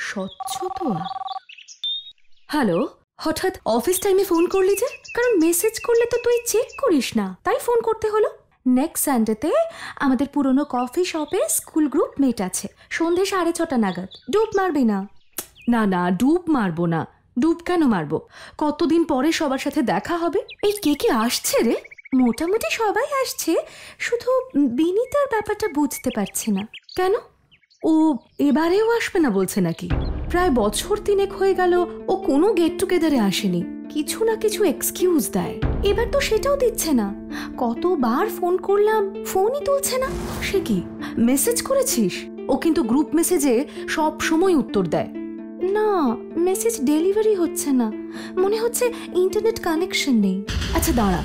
স্বচ্ছতা। হ্যালো, হঠাৎ অফিস টাইমে ফোন করলি যে? কারণ মেসেজ করলে তো তুই চেক করিস না, তাই ফোন করতে হলো। নেক্সট সানডেতে আমাদের পুরনো কফি শপে স্কুল গ্রুপ মিট আছে, সন্ধে 6:30 নাগাদ। ডুব মারবি না? না না, ডুব মারবো না। ডুব কেন মারবো? কতদিন পরে সবার সাথে দেখা হবে। এই কে কে আসছে রে? মোটামুটি সবাই আসছে, শুধু বিনীতার ব্যাপারটা বুঝতে পারছি না। কেন, ও এবারেও আসবে না বলছে নাকি? প্রায় বছর 3 হয়ে গেল ও কোনো গেট টুগেদারে আসেনি। কিছু না কিছু এক্সকিউজ দেয়, এবার তো সেটাও দিচ্ছে না। কতবার ফোন করলাম, ফোনই তুলছে না। সে কি, মেসেজ করেছিস? ও কিন্তু গ্রুপ মেসেজে সব সময় উত্তর দেয়। না, মেসেজ ডেলিভারি হচ্ছে না, মনে হচ্ছে ইন্টারনেট কানেকশন নেই। আচ্ছা দাঁড়া,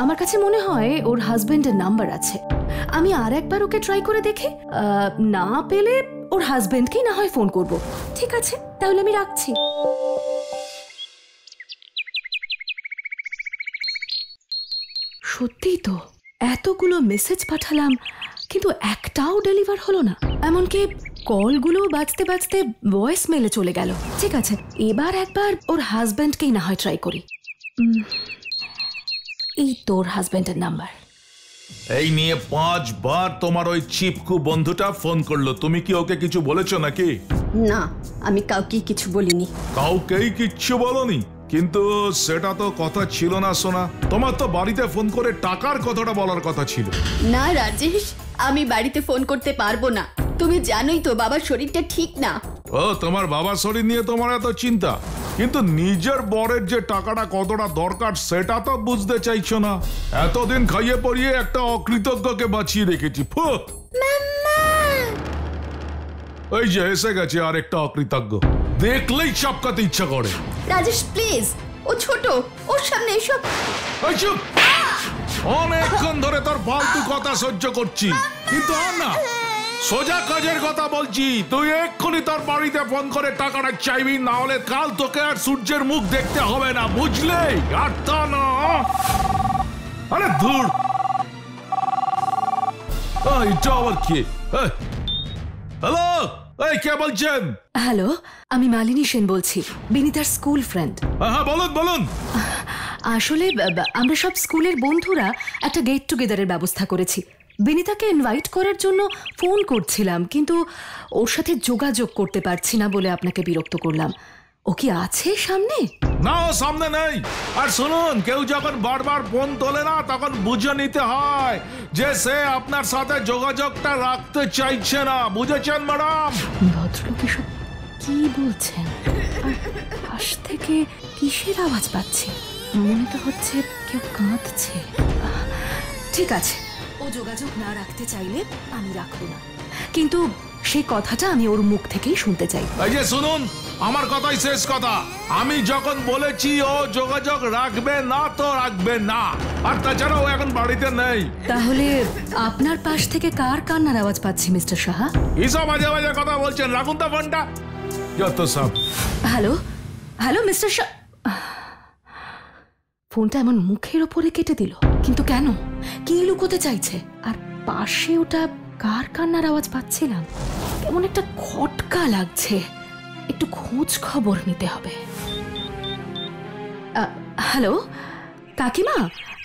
আমার কাছে মনে হয় ওর হাজবেন্ডের নাম্বার আছে। আমি আর একবার ওকে ট্রাই করে দেখি, না পেলে ওর হাজবেন্ডকেই না হয় ফোন করব। ঠিক আছে, তাহলে আমি রাখছি। সত্যিই তো, এতগুলো মেসেজ পাঠালাম কিন্তু একটাও ডেলিভার হলো না। এমনকি কলগুলো বাজতে বাজতে ভয়েস মেলে চলে গেল। ঠিক আছে, এবার একবার ওর হাজবেন্ডকেই না হয় ট্রাই করি। এই তোর হাজবেন্ডের নাম্বার। এই নিয়ে 5 বার তোমার ওই চিপকু বন্ধুটা ফোন করলো, তুমি কি ওকে কিছু বলেছো নাকি? না, আমি কাউকে কিছু বলিনি। কাউকেই কিচ্ছু বলনি? কিন্তু সেটা তো কথা ছিল না সোনা, তোমার তো বাড়িতে ফোন করে টাকার কথাটা বলার কথা ছিল। না রাজেশ, আমি বাড়িতে ফোন করতে পারবো না। তুমি জানোই তো বাবার শরীরটা ঠিক না। ও, তোমার বাবার শরীর নিয়ে তোমার এত চিন্তা, কিন্তু নিজের বরের যে টাকাটা কতটা দরকার সেটা তো বুঝতে চাইছো না। এতদিন খাইয়ে পড়িয়ে একটা অকৃতজ্ঞকে বাঁচিয়ে রেখেছি। ওই যে এসে গেছে আর একটা অকৃতজ্ঞ, দেখলেই চাপকাতে ইচ্ছা করে। রাজেশ প্লিজ, ও ছোট, ওর সামনে এসব। অনেকক্ষণ ধরে তোর ফালতু কথা সহ্য করছি, কিন্তু আর না, সোজা কাজের কথা বলছি। তুই এক্ষুনি তোর বাড়িতে ফোন করে টাকাটা চাইবি, না হলে কাল তোকে আর সূর্যের মুখ দেখতে হবে না, বুঝলে? আর তা না, আরে ধুর, এটা আবার কি? হ্যালো, এই কে বলছেন? হ্যালো, আমি মালিনী সেন বলছি, বিনীতার স্কুল ফ্রেন্ড। হ্যাঁ বলুন বলুন। আসলে আমরা সব স্কুলের বন্ধুরা একটা গেট টুগেদারের ব্যবস্থা করেছি। বিনীতাকে ইনভাইট করার জন্য ফোন করছিলাম, কিন্তু ওর সাথে যোগাযোগ করতে পারছি না বলে আপনাকে বিরক্ত করলাম। ও কি আছে সামনে? না, ও সামনে নেই। আর শুনুন, কেউ যখন বারবার ফোন তোলে না, তখন বুঝে নিতে হয় যে সে আপনার সাথে যোগাযোগটা রাখতে চাইছে না, বুঝেছেন ম্যাডাম? ভদ্রলোক এসব কি বলছেন? আর পাশ থেকে কিসের আওয়াজ পাচ্ছি? মনে তো হচ্ছে কেউ কাঁদছে। ঠিক আছে, ও যোগাযোগ না রাখতে চাইলে আমি রাখবো না, কিন্তু সেই কথাটা আমি ওর মুখ থেকেই শুনতে চাই। এই যে শুনুন, আমার কথাই শেষ কথা। আমি যখন বলেছি ও যোগাযোগ রাখবে না তো রাখবে না, আর তাছাড়া ও এখন বাড়িতে নেই। তাহলে আপনার পাশ থেকে কার কান্নার আওয়াজ পাচ্ছি মিস্টার সাহা? এইসব বাজে বাজে কথা বলছেন, রাখুন তো ফোনটা। যত সব। হ্যালো হ্যালো মিস্টার সাহা, ফোনটা এমন মুখের ওপরে কেটে দিল, কিন্তু কেন? কি লুকোতে চাইছে? আর পাশে ওটা কার কান্নার আওয়াজ পাচ্ছিলাম? কেমন একটা খটকা লাগছে, একটু খোঁজ খবর নিতে হবে। হ্যালো কাকিমা,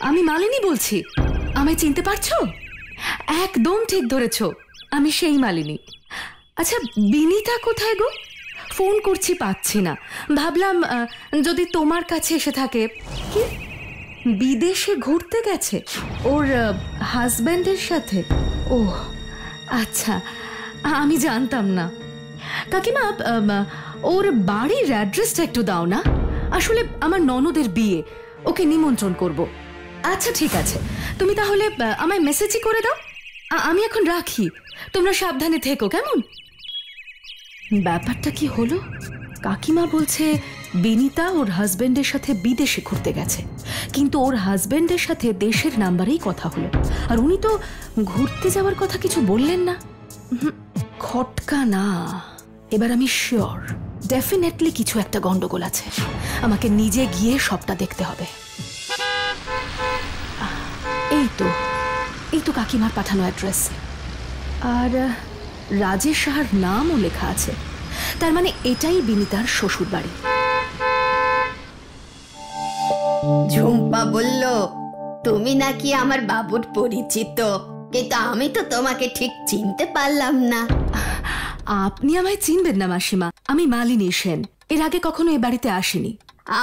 আমি মালিনী বলছি, আমায় চিনতে পারছো? একদম ঠিক ধরেছো, আমি সেই মালিনী। আচ্ছা, বিনীতা কোথায় গো? ফোন করছি পাচ্ছি না, ভাবলাম যদি তোমার কাছে এসে থাকে। কি, বিদেশে ঘুরতে গেছে ওর হাজব্যান্ডের সাথে? ও আচ্ছা, আমি জানতাম না। কাকিমা, ওর বাড়ির অ্যাড্রেসটা একটু দাও না, আসলে আমার ননদের বিয়ে, ওকে নিমন্ত্রণ করব। আচ্ছা ঠিক আছে, তুমি তাহলে আমায় মেসেজই করে দাও। আমি এখন রাখি, তোমরা সাবধানে থেকো, কেমন? ব্যাপারটা কি হলো? কাকিমা বলছে বিনীতা ওর হাজবেন্ডের সাথে বিদেশে ঘুরতে গেছে, কিন্তু ওর হাজবেন্ডের সাথে দেশের নাম্বারেই কথা হলো, আর উনি তো ঘুরতে যাওয়ার কথা কিছু বললেন না। খটকা না, এবার আমি শিওর ডেফিনেটলি কিছু একটা গন্ডগোল আছে। আমাকে নিজে গিয়ে সবটা দেখতে হবে। এই তো কাকিমার পাঠানো অ্যাড্রেস, আর রাজেশ সাহার নামও লেখা আছে। তার মানে এটাই বিনিতার শ্বশুর বাড়ি। ঝুম্পা বলল তুমি নাকি আমার বাবুর পরিচিত, কিন্তু আমি তো তোমাকে ঠিক চিনতে পারলাম না। আপনি আমায় চিনবেন না মাসিমা, আমি মালিনী সেন, এর আগে কখনো এ বাড়িতে আসিনি।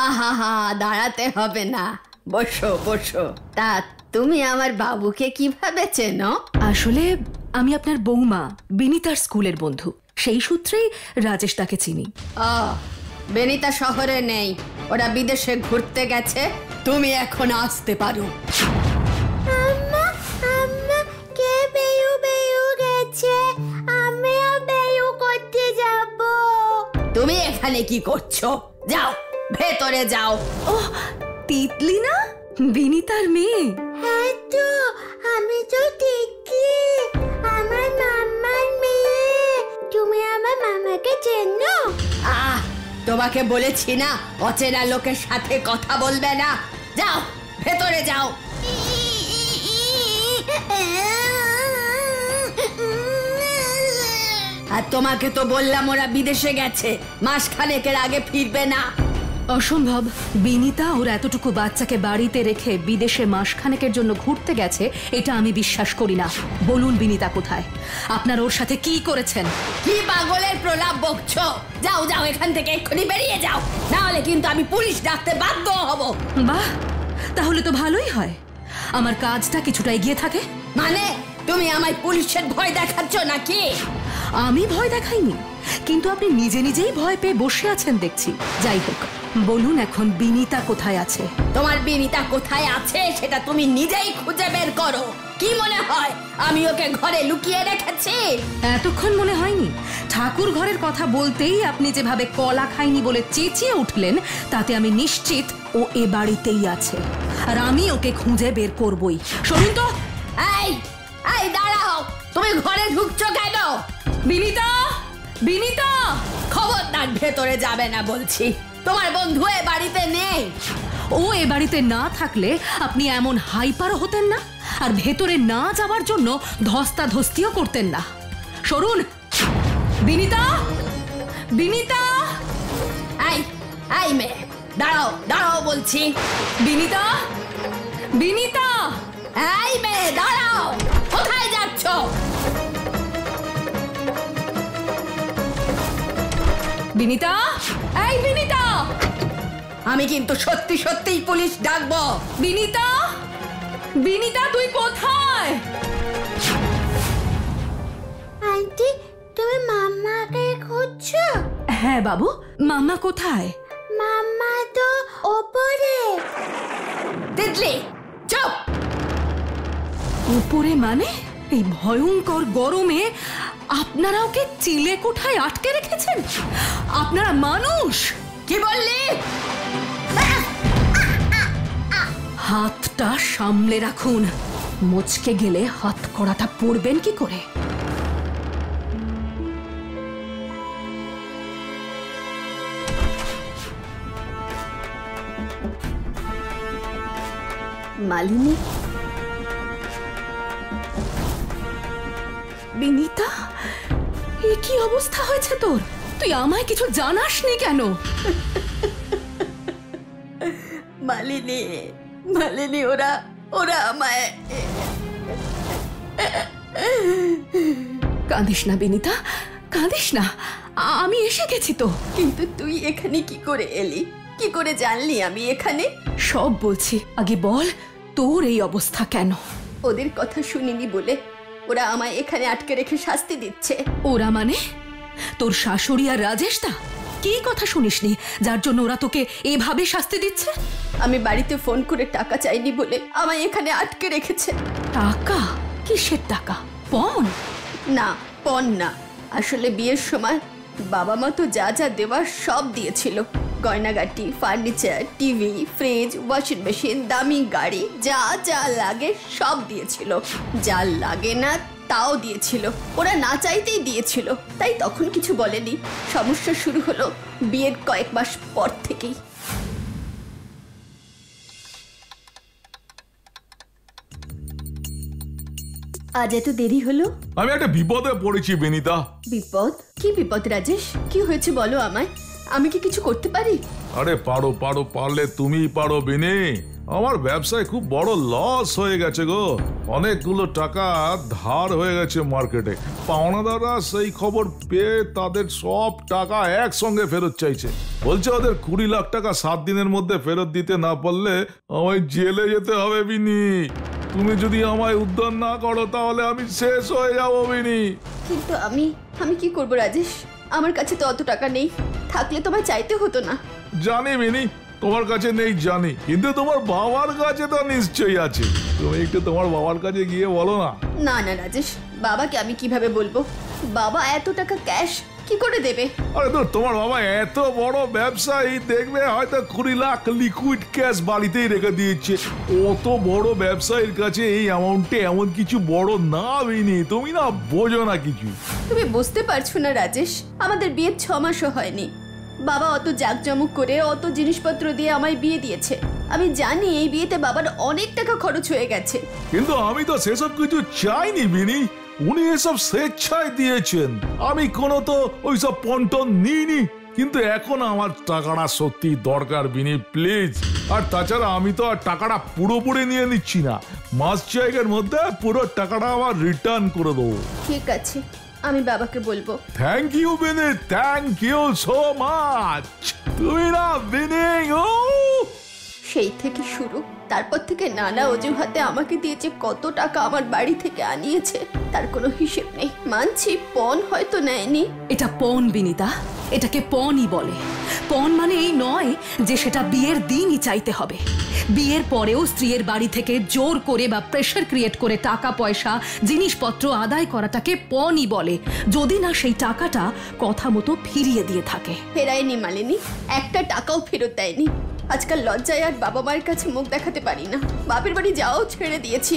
আহা হা, দাঁড়াতে হবে না, বসো বসো। তা তুমি আমার বাবুকে কিভাবে চেনো? আসলে আমি আপনার বৌমা বিনিতার স্কুলের বন্ধু, সেই সূত্রেই রাজেশ তাকে চিনি। ও, বেনিতা শহরে নেই, ওরা বিদেশে ঘুরতে গেছে। তুমি এখন আসতে পারো। আম্মা আম্মা কে বেয়ু বেয়ু গেছে, আমিও বেয়ু করতে যাব। তুমি এখানে কি করছো? যাও ভেতরে যাও। ও তিতলি না, বিনিতার মেয়ে? হ্যাঁ তো, আমি তো তিতলি, আমার মামার মেয়ে। তুমি আমার মামাকে চেনো? তোমাকে বলেছি না অচেনা লোকের সাথে কথা বলবে না। যাও ভেতরে যাও। আর তোমাকে তো বললাম ওরা বিদেশে গেছে, মাসখানেকের আগে ফিরবে না। অসম্ভব, বিনিতা ওর এতটুকু বাচ্চাকে বাড়িতে রেখে বিদেশে মাসখানেকের জন্য ঘুরতে গেছে, এটা আমি বিশ্বাস করি না। বলুন বিনিতা কোথায়? আপনার ওর সাথে কি করেছেন? কি পাগলের প্রলাপ বকছো? যাও যাও এখান থেকে এক্ষুনি বেরিয়ে যাও, না হলে কিন্তু আমি পুলিশ ডাকতে বাধ্য হব। বাহ, তাহলে তো ভালোই হয়, আমার কাজটা কিছুটা এগিয়ে থাকে। মানে তুমি আমায় পুলিশের ভয় দেখাচ্ছ নাকি? আমি ভয় দেখাইনি, কিন্তু আপনি নিজে নিজেই ভয় পেয়ে বসে আছেন দেখছি। যাই হোক, বলুন এখন বিনিতা কোথায় আছে? তোমার বিনিতা কোথায় আছে সেটা তুমি নিজেই খুঁজে বের করো। কি মনে হয় আমি ওকে ঘরে লুকিয়ে রেখেছি? এতক্ষণ মনে হয়নি? ঠাকুর ঘরের কথা বলতেই আপনি যেভাবে কলা খাইনি বলে চেঁচিয়ে উঠলেন, তাতে আমি নিশ্চিত ও এ বাড়িতেই আছে, আর আমি ওকে খুঁজে বের করবই। শুনুন তো। এই এই দাঁড়াও, তুমি ঘরে ঢুকছো কেন? বিনিতা, বিনিতা! খবরদার ভেতরে যাবে না বলছি। তোমার বন্ধু এ বাড়িতে নেই। ও এ বাড়িতে না থাকলে আপনি এমন হাইপারও হতেন না, আর ভেতরে না যাওয়ার জন্য ধস্তাধস্তিও করতেন না। সরুন। বিনিতা, বিনিতা! এই এই মেয়ে, দাঁড়াও দাঁড়াও বলছি। বিনিতা, বিনিতা! এই মেয়ে দাঁড়াও, কোথায় যাচ্ছ? বিনিতা, এই বিনিতা! আমি কিন্তু সত্যি সত্যিই পুলিশ ডাকবো। বিনিতা, বিনিতা তুই কোথায়? আন্টি, তুমি মাম্মাকে খুঁজছো? হ্যাঁ বাবু, মাম্মা কোথায়? মাম্মা তো ওপরে। তিতলি চুপ। উপরে মানে? এই ভয়ঙ্কর গরমে আপনারা ওকে চিলে কোঠায় আটকে রেখেছেন? আপনারা মানুষ? কি বললি? হাতটা সামলে রাখুন, মুচকে গেলে হাত কড়াটা পড়বেন কি করে? মালিনী, বিনিতা, এ কি অবস্থা হয়েছে তোর? তুই আমায় কিছু জানাসনি কেন? মালিনী, মালিনী, ওরা ওরা আমায়। কাঁদিস না বিনিতা, কাঁদিস না, আমি এসে গেছি তো। কিন্তু তুই এখানে কি করে এলি? কি করে জানলি আমি এখানে? সব বলছি, আগে বল তোর এই অবস্থা কেন? ওদের কথা শুনিনি বলে ওরা আমায় এখানে আটকে রেখে শাস্তি দিচ্ছে। ওরা মানে তোর শাশুড়ি আর রাজেশদা? কি কথা শুনিসনি যার জন্য ওরা তোকে এভাবে শাস্তি দিচ্ছে? আমি বাড়িতে ফোন করে টাকা চাইনি বলে আমায় এখানে আটকে রেখেছে। টাকা? কিসের টাকা? পণ? না, পণ না, আসলে বিয়ের সময় বাবা মা তো যা যা দেওয়ার সব দিয়েছিল। গয়নাগাটি, furniture, TV, fridge, washing machine, দামি গাড়ি, যা যা লাগে সব দিয়েছিল। যা লাগে না তাও দিয়েছিল। ওরা না চাইতেই দিয়েছিল, তাই তখন কিছু বলেনি। সমস্যা শুরু হলো বিয়ের কয়েক মাস পর থেকেই। আজ এত দেরি হলো? আমি একটা বিপদে পড়েছি বিনিতা। বিপদ? কি বিপদ রাজেশ? কি হয়েছে বলো আমায়, আমি কি কিছু করতে পারি? আরে পারো পারো, পারলে তুমিই পারো বিনি। আমার ব্যবসায় খুব বড় লস হয়ে গেছে গো। অনেকগুলো টাকা ধার হয়ে গেছে মার্কেটে। পাওনাদাররা সেই খবর পেয়ে তাদের সব টাকা একসঙ্গে ফেরত চাইছে। বলছে ওদের 20 লাখ টাকা 7 দিনের মধ্যে ফেরত দিতে না পারলে আমায় জেলে যেতে হবে বিনি। তুমি যদি আমায় উদ্ধার না করো তাহলে আমি শেষ হয়ে যাবো বিনি। কিন্তু আমি কি করবো রাজেশ? আমার কাছে তো অত টাকা নেই, থাকলে তোমায় চাইতে হতো না। জানি বিনি তোমার কাছে নেই জানি, কিন্তু তোমার বাবার কাছে তো নিশ্চয়ই আছে। তুমি একটু তোমার বাবার কাছে গিয়ে বলো না। না না রাজেশ, বাবাকে আমি কিভাবে বলবো? বাবা এত টাকা ক্যাশ কি করে দেবে? আরে তো তোমার বাবা এত বড় ব্যবসায়ী, দেখবে হয়তো 20 লাখ লিকুইড ক্যাশ বাড়িতেই রেখে দিয়েছে। অত বড় ব্যবসায়ীর কাছে এই অ্যামাউন্টে এমন কিছু বড় না বিনি, তুমি না বোঝো না কিছু। তুমি বুঝতে পারছো না রাজেশ, আমাদের বিয়ের 6 মাসও হয়নি। বাবা অত জাঁকজমক করে অত জিনিসপত্র দিয়ে আমায় বিয়ে দিয়েছে। আমি জানি এই বিয়েতে বাবার অনেক টাকা খরচ হয়ে গেছে। কিন্তু আমি তো সেসব কিছু চাইনি বিনি, উনি এসব স্বেচ্ছায় দিয়েছেন। আমি কোনো তো ওইসব পন্টন নিইনি। কিন্তু এখন আমার টাকাটা সত্যি দরকার বিনি, প্লিজ। আর তাছাড়া আমি তো আর টাকাটা পুরোপুরি নিয়ে নিচ্ছি না, মাস চায়েকের মধ্যে পুরো টাকাটা আবার রিটার্ন করে দেবো। ঠিক আছে, আমি বাবাকে বলবো। থ্যাংক ইউ বিনি, থ্যাংক ইউ সো মাচ। তুমি না বিনি, ও সেই থেকে শুরু, তারপর থেকে নানা অজুহাতে আমাকে দিয়েছে কত টাকা আমার বাড়ি থেকে আনিয়েছে তার কোনো হিসেব নেই। মানছি পণ হয়তো নেয়নি। এটা পণ বিনিতা, এটাকে পণই বলে। পণ মানে এই নয় যে সেটা বিয়ের দিনই চাইতে হবে। বিয়ের পরেও স্ত্রীর বাড়ি থেকে জোর করে বা প্রেশার ক্রিয়েট করে টাকা পয়সা জিনিসপত্র আদায় করাটাকে পণই বলে, যদি না সেই টাকাটা কথা মতো ফিরিয়ে দিয়ে থাকে। ফেরায়নি মালিনী, একটা টাকাও ফেরত দেয়নি। আজকাল লজ্জায় আর বাবা মায়ের কাছে মুখ দেখাতে পারি না। বাপের বাড়ি যাওয়াও ছেড়ে দিয়েছি,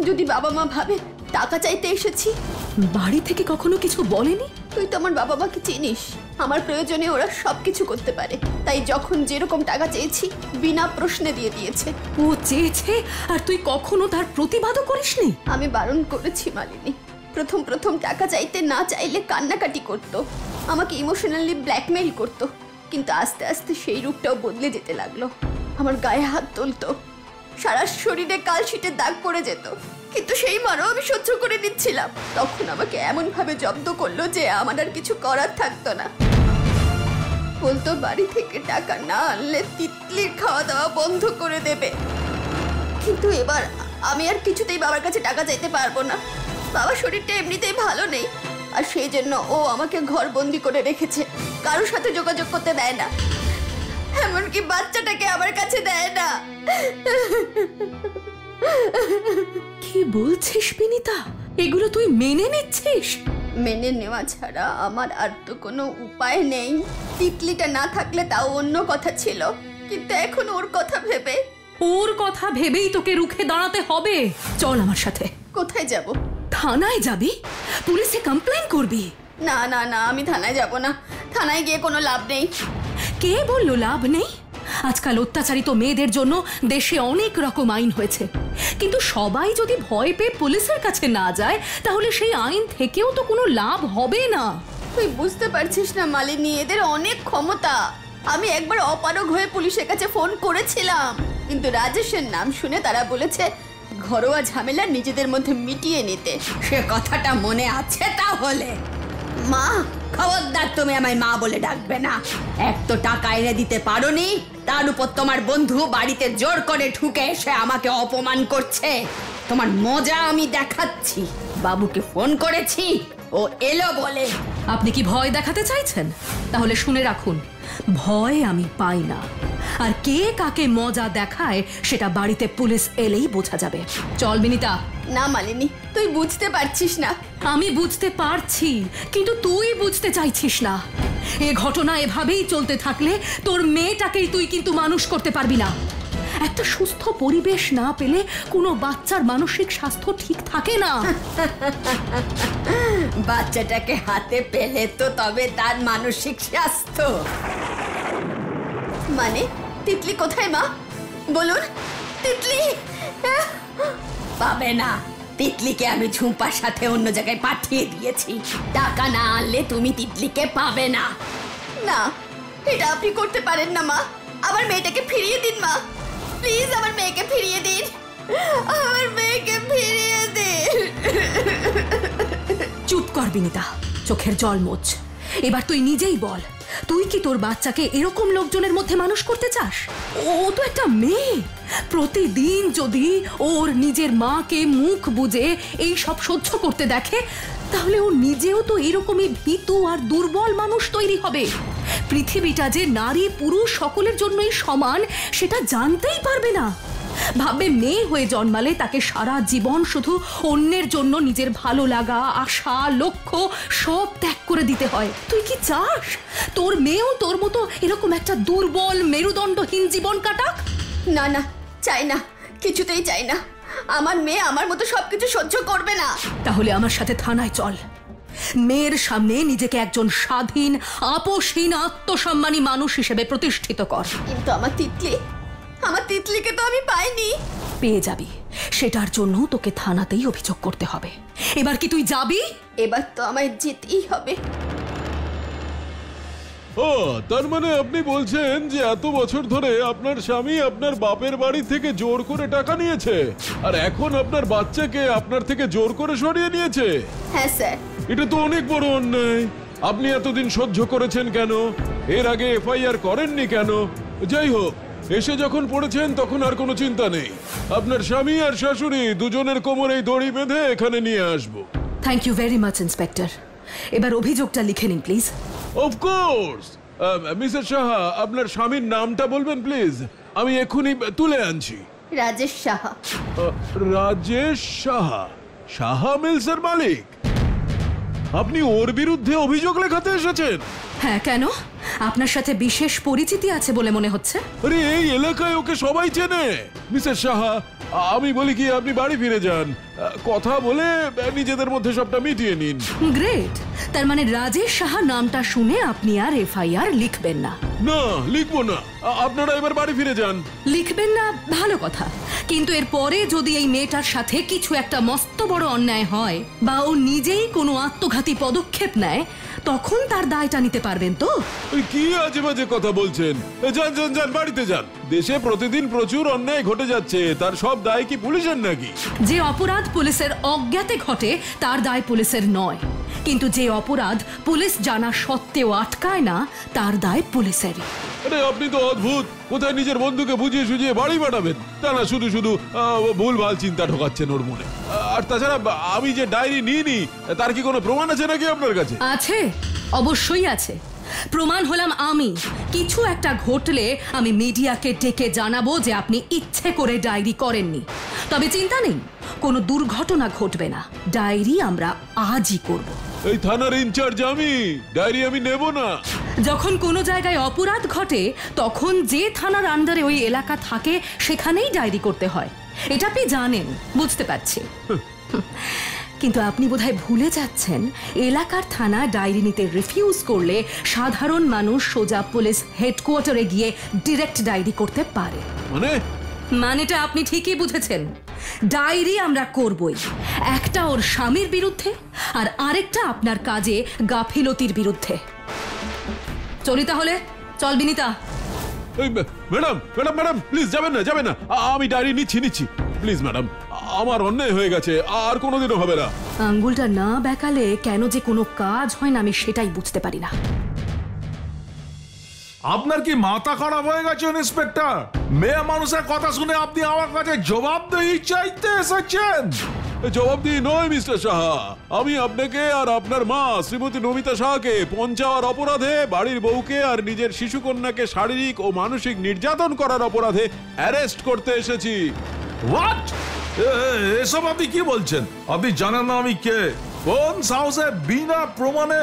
যদি বাবা মা ভাবে টাকা চাইতে এসেছি। বাড়ি থেকে কখনো কিছু বলেনি? তুই তো আমার বাবা মাকে চিনিস, আমার প্রয়োজনে ওরা সবকিছু করতে পারে। তাই যখন যেরকম টাকা চেয়েছি বিনা প্রশ্নে দিয়ে দিয়েছে। ও চেয়েছে আর তুই কখনো তার প্রতিবাদও করিসনি? আমি বারণ করেছি মালিনী। প্রথম টাকা চাইতে না চাইলে কান্নাকাটি করতো, আমাকে ইমোশনালি ব্ল্যাকমেইল করতো। কিন্তু আস্তে আস্তে সেই রূপটাও বদলে যেতে লাগলো। আমার গায়ে হাত তুলতো, সারা শরীরে কালশিটের দাগ পড়ে যেত। কিন্তু সেই মারও আমি সহ্য করে নিচ্ছিলাম। তখন আমাকে এমন ভাবে জব্দ করলো যে আমার আর কিছু করার থাকতো না। বলতো বাড়ি থেকে টাকা না আনলে তিতলির খাওয়া দাওয়া বন্ধ করে দেবে। কিন্তু এবার আমি আর কিছুতেই বাবার কাছে টাকা চাইতে পারবো না। বাবার শরীরটা এমনিতেই ভালো নেই, আর সেই জন্য ও আমাকে ঘর বন্দি করে রেখেছে। কারোর সাথে যোগাযোগ করতে দেয় না, এমনকি বাচ্চাটাকে আমার কাছে দেয় না। কি বলছিস বিনিতা? এগুলো তুই মেনে নিচ্ছিস? মেনে নেওয়া ছাড়া আমার আর তো কোনো উপায় নেই। তিতলিটা না থাকলে তাও অন্য কথা ছিল, কিন্তু এখন ওর কথা ভেবে। ওর কথা ভেবেই তোকে রুখে দাঁড়াতে হবে। চল আমার সাথে। কোথায় যাব? থানায় যাবি, পুলিশে কমপ্লেন করবি। না না না, আমি থানায় যাব না। থানায় গিয়ে কোনো লাভ নেই। কে বললো লাভ নেই? আজকাল অত্যাচারিত মেয়েদের জন্য দেশে অনেক রকম আইন হয়েছে, কিন্তু সবাই যদি ভয় পেয়ে পুলিশের কাছে না যায় তাহলে সেই আইন থেকেও তো কোনো লাভ হবে না। তুই বুঝতে পারছিস না মালিনী, এদের অনেক ক্ষমতা। আমি একবার অপারগ হয়ে পুলিশের কাছে ফোন করেছিলাম, কিন্তু রাজেশের নাম শুনে তারা বলেছে ঘরোয়া ঝামেলা নিজেদের মধ্যে মিটিয়ে নিতে। সে কথাটা মনে আছে তাহলে? মা, খবরদার তুমি আমায় মা বলে ডাকবে না। এক তো টাকা এনে দিতে পারোনি, তার উপর তোমার বন্ধু বাড়িতে জোর করে ঢুকে এসে আমাকে অপমান করছে। তোমার মজা আমি দেখাচ্ছি। বাবুকে ফোন করেছি, ও এলো বলে। আপনি কি ভয় দেখাতে চাইছেন? তাহলে শুনে রাখুন, ভয় আমি পাই না। আর কে কাকে মজা দেখায় সেটা বাড়িতে পুলিশ এলেই বোঝা যাবে। চল বিনিতা। না মালিনী, তুই বুঝতে পারছিস না। আমি বুঝতে পারছি, কিন্তু তুই বুঝতে চাইছিস না। এ ঘটনা এভাবেই চলতে থাকলে তোর মেয়েটাকেই তুই কিন্তু মানুষ করতে পারবি না। একটা সুস্থ পরিবেশ না পেলে কোনো বাচ্চার মানসিক স্বাস্থ্য ঠিক থাকে না। বাচ্চাটাকে হাতে পেলে তো তবে তার মানসিক স্বাস্থ্য। মানে তিতলি কোথায় মা? বলুন। তিতলি পাবে না, তিতলিকে আমি ঝুম্পার সাথে অন্য জায়গায় পাঠিয়ে দিয়েছি। টাকা না আনলে তুমি তিতলিকে পাবে না। না, এটা আপনি করতে পারেন না মা। আমার মেয়েটাকে ফিরিয়ে দিন মা, প্লিজ আমার মেয়েকে ফিরিয়ে দিন, আমার মেয়েকে ফিরিয়ে দিন। চুপ কর বিনিতা, চোখের জল মোছ। এবার তুই নিজেই বল, তুই কি তোর বাচ্চাকে এরকম লোকজনের মধ্যে মানুষ করতে চাস? ও তো একটা মেয়ে, প্রতিদিন যদি ওর নিজের মাকে মুখ বুজে এই সব সহ্য করতে দেখে, তাহলে ও নিজেও তো এরকমই ভীতু আর দুর্বল মানুষ তৈরি হবে। পৃথিবীটা যে নারী পুরুষ সকলের জন্যই সমান সেটা জানতেই পারবে না। ভাববে মেয়ে হয়ে জন্মালে তাকে সারা জীবন শুধু অন্যের জন্য নিজের ভালো লাগা, আশা, লক্ষ্য সব ত্যাগ করে দিতে হয়। তুই কি চাস তোর মেয়েও তোর মতো এরকম একটা দুর্বল মেরুদণ্ডহীন জীবন কাটাক? না না, চাই না, কিছুতেই চাই না। আমার মেয়ে আমার মতো সবকিছু সহ্য করবে না। তাহলে আমার সাথে থানায় চল। মেয়ের সামনে নিজেকে একজন স্বাধীন, আপোষহীন, আত্মসম্মানী মানুষ হিসেবে প্রতিষ্ঠিত কর। কিন্তু আমার তিতলিকে তো আমি পাইনি। পেয়ে যাবি, সেটার জন্য তোকে থানাতেই অভিযোগ করতে হবে। এবার কি তুই যাবি? এবার তো আমায় যেতেই হবে। ও, তার মানে আপনি বলছেন যে এত বছর ধরে আপনার স্বামী আপনার বাপের বাড়ি থেকে জোর করে টাকা নিয়েছে, আর এখন আপনার বাচ্চাকে আপনার থেকে জোর করে সরিয়ে নিয়েছে? হ্যাঁ স্যার। এটা তো অনেক বড় অন্যায়। আপনি এতদিন সহ্য করেছেন কেন? এর আগে এফআইআর করেননি কেন? যাই হোক, এসে যখন পড়েছেন তখন আর কোনো চিন্তা নেই। আপনার স্বামী আর শাশুড়ি দুজনের কোমরেই দড়ি বেঁধে এখানে নিয়ে আসবো। Thank you very much inspector. এবার অভিযোগটা লিখে নিন প্লিজ। অফকোর্স। মিসেস সাহা, আপনার স্বামীর নামটা বলবেন প্লিজ? আমি এক্ষুনি তুলে আনছি। রাজেশ সাহা। রাজেশ সাহা, সাহা মিলসের মালিক। আপনি ওর বিরুদ্ধে অভিযোগ লেখাতে এসেছেন? হ্যাঁ, কেন? আপনার সাথে বিশেষ পরিচিতি আছে বলে মনে হচ্ছে। আরে, এই এলাকায় ওকে সবাই চেনে। মিসেস সাহা, আমি বলি কি, আপনি বাড়ি ফিরে যান, কথা বলে নিজেদের মধ্যে সবটা মিটিয়ে নিন। গ্রেট। তার মানে রাজেশ সাহা নামটা শুনে আপনি আর এফআইআর লিখবেন না? না, লিখবো না। আপনারা এবার বাড়ি ফিরে যান। লিখবেন না, ভালো কথা। কিন্তু এর পরে যদি এই মেয়েটার সাথে কিছু একটা মস্ত বড় অন্যায় হয় বা ও নিজেই কোনো আত্মঘাতী পদক্ষেপ নেয়, তখন তার দায়টা নিতে পারবেন তো? কি আজে বাজে কথা বলছেন? যান যান যান, বাড়িতে যান। দেশে প্রতিদিন প্রচুর অন্যায় ঘটে যাচ্ছে, তার সব দায় কি পুলিশের নাকি? যে অপরাধ পুলিশের অজ্ঞাতে ঘটে তার দায় পুলিশের নয়, কিন্তু যে অপরাধ পুলিশ জানা সত্ত্বেও আটকায় না তার দায় পুলিশেরই। আরে, আপনি তো অদ্ভুত। কোথায় নিজের বন্ধুকে বুঝিয়ে সুঝিয়ে বাড়ি পাঠাবেন, তা না শুধু শুধু ভুলভাল চিন্তা ঢোকাচ্ছেন ওর মনে। আর তাছাড়া আমি যে ডায়েরি নিইনি, তার কি কোনো প্রমাণ আছে নাকি আপনার কাছে? আছে, অবশ্যই আছে। প্রমাণ হলাম আমি। কিছু একটা ঘটলে আমি মিডিয়াকে ডেকে জানাবো যে আপনি ইচ্ছে করে ডায়েরি করেননি। তবে চিন্তা নেই, কোনো দুর্ঘটনা ঘটবে না। ডায়েরি আমরা আজই করব। এই থানার ইনচার্জ আমি, ডায়েরি আমি নেব না। যখন কোনো জায়গায় অপরাধ ঘটে তখন যে থানার আন্ডারে ওই এলাকা থাকে সেখানেই ডায়েরি করতে হয়। এটা আপনি জানেন, বুঝতে পারছি। কিন্তু আপনি বোধহয় ভুলে যাচ্ছেন, এলাকার থানা ডায়েরি নিতে রিফিউজ করলে সাধারণ মানুষ সোজা পুলিশ হেডকোয়ার্টারে গিয়ে ডিরেক্ট ডায়েরি করতে পারে। মানেটা আপনি ঠিকই বুঝেছেন। ডায়েরি আমরা করবই, একটা ওর স্বামীর বিরুদ্ধে আর আরেকটা আপনার কাজে গাফিলতির বিরুদ্ধে। চলি তাহলে, চল Binita. Madam madam madam, please যাবেন না, যাবেন না। আমি ডায়েরি নিচ্ছি। প্লিজ ম্যাডাম, আমার অন্যায় হয়ে গেছে, আর কোনোদিনও হবে না। আঙ্গুলটা না বেঁকালে কেন যে কোনো কাজ হয় না আমি সেটাই বুঝতে পারি না। আপনার কি মাথা খারাপ হয়ে গেছে ইন্সপেক্টর? মেয়ে মানুষের কথা শুনে আপনি আমার কাছে জবাবদিহি চাইতে এসেছেন? জবাবদিহি নয় মিস্টার সাহা, আমি আপনাকে আর আপনার মা শ্রীমতী নমিতা সাহাকে পঞ্চাওয়ার অপরাধে, বাড়ির বউকে আর নিজের শিশুকন্যাকে শারীরিক ও মানসিক নির্যাতন করার অপরাধে অ্যারেস্ট করতে এসেছি। হোয়াট? এসব আপনি কি বলছেন? আপনি জানেন না আমি কে? কোন সাহসে বিনা প্রমাণে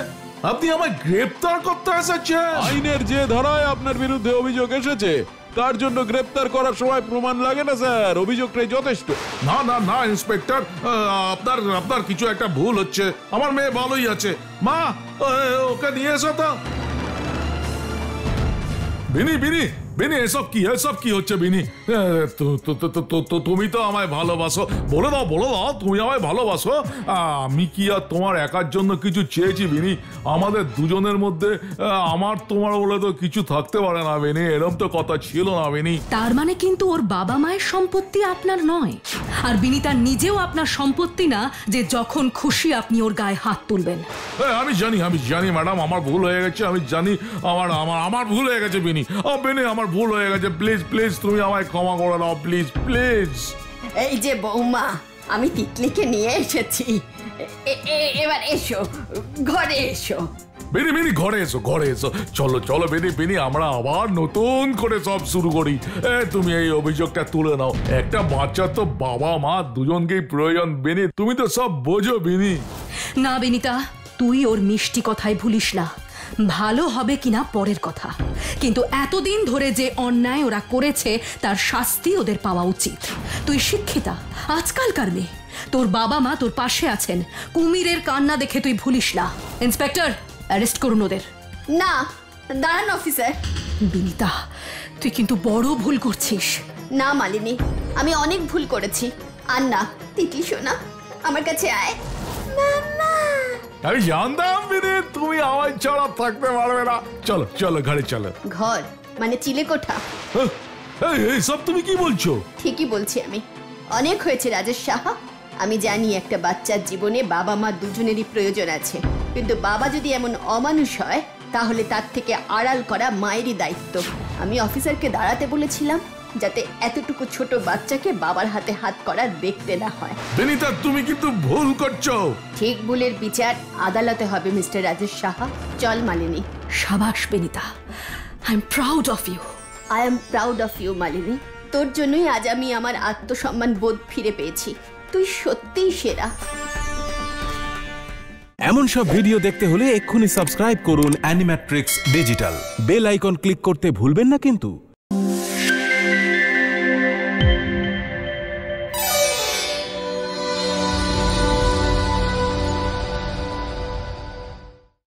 আপনি আমায় গ্রেফতার করতে এসেছেন? আইনের যে ধারায় আপনার বিরুদ্ধে অভিযোগ এসেছে তার জন্য গ্রেফতার করার সময় প্রমাণ লাগে না স্যার, অভিযোগটাই যথেষ্ট। না না না ইন্সপেক্টর, আপনার কিছু একটা ভুল হচ্ছে। আমার মেয়ে ভালোই আছে। মা, ওকে নিয়ে এসো তো। বিনি বিনি এসব কি হচ্ছে বিনি? তুমি তো আমায় ভালোবাসো, বলে দাও তুমি আমায় ভালোবাসো। আমি কি আর তোমার একার জন্য কিছু চেয়েছি বিনি? আমাদের দুজনের মধ্যে আমার তোমার বলে তো কিছু থাকতে পারে না বিনি, এরকম তো কথা ছিল না বিনি। তার মানে কিন্তু ওর বাবা মায়ের সম্পত্তি আপনার নয়, আর বিনিতা নিজেও আপনার সম্পত্তি না যে যখন খুশি আপনি ওর গায়ে হাত তুলবেন। আমি জানি ম্যাডাম, আমার ভুল হয়ে গেছে, আমি জানি আমার ভুল হয়ে গেছে বিনি। বিনি আমার ভুল হয়ে গেছে, প্লিজ তুমি আমায় ক্ষমা করে দাও, প্লিজ। এই যে বৌমা, আমি তিতলিকে নিয়ে এসেছি, এবার এসো, ঘরে এসো। বিনি ঘরে এসো, চলো বিনি আমরা আবার নতুন করে সব শুরু করি। তুমি এই অভিযোগটা তুলে নাও। একটা বাচ্চা তো বাবা মা দুজনকেই প্রয়োজন বিনি, তুমি তো সব বোঝো বিনি। না বিনিতা, তুই ওর মিষ্টি কথায় ভুলিস না। ভালো হবে কিনা পরের কথা, কিন্তু এতদিন ধরে যে অন্যায় ওরা করেছে তার শাস্তি ওদের পাওয়া উচিত। তুই শিক্ষিতা, আজকালকার মেয়ে, তোর বাবা মা তোর পাশে আছেন, কুমিরের কান্না দেখে তুই ভুলিস না। ইন্সপেক্টর, অ্যারেস্ট করুন ওদের। না, দাঁড়ান অফিসার। বিনিতা, তুই কিন্তু বড় ভুল করছিস। না মালিনী, আমি অনেক ভুল করেছি। আর না, তিতলি শোনা, আমার কাছে আয়। আমি জানতাম বিনি তুমি আমায় ছাড়া থাকতে পারবে না। চলো ঘরে চলো। ঘর মানে চিলেকোঠা? সব তুমি কি বলছো? ঠিকই বলছি আমি। অনেক হয়েছে রাজেশ সাহা। আমি জানি একটা বাচ্চার জীবনে বাবা মা দুজনেরই প্রয়োজন আছে, কিন্তু বাবা যদি এমন অমানুষ হয় তাহলে তার থেকে আড়াল করা মায়েরই দায়িত্ব। আমি অফিসারকে দাঁড়াতে বলেছিলাম যাতে এতটুকু ছোট বাচ্চাকে বাবার হাতে হাত করা দেখতে না হয়। বিনিতা, তুমি কিন্তু ভুল করছো। ঠিক ভুলের বিচার আদালতে হবে মিস্টার রাজেশ সাহা। চল মালিনী। সাবাস Binita, I am proud of you. I am proud of you Malini. তোর জন্যই আজ আমি আমার আত্মসম্মান বোধ ফিরে পেয়েছি। তুই সত্যিই সেরা। এমন সব ভিডিও দেখতে হলে এক্ষুনি সাবস্ক্রাইব করুন Animatrix digital. Bell icon click করতে ভুলবেন না কিন্তু।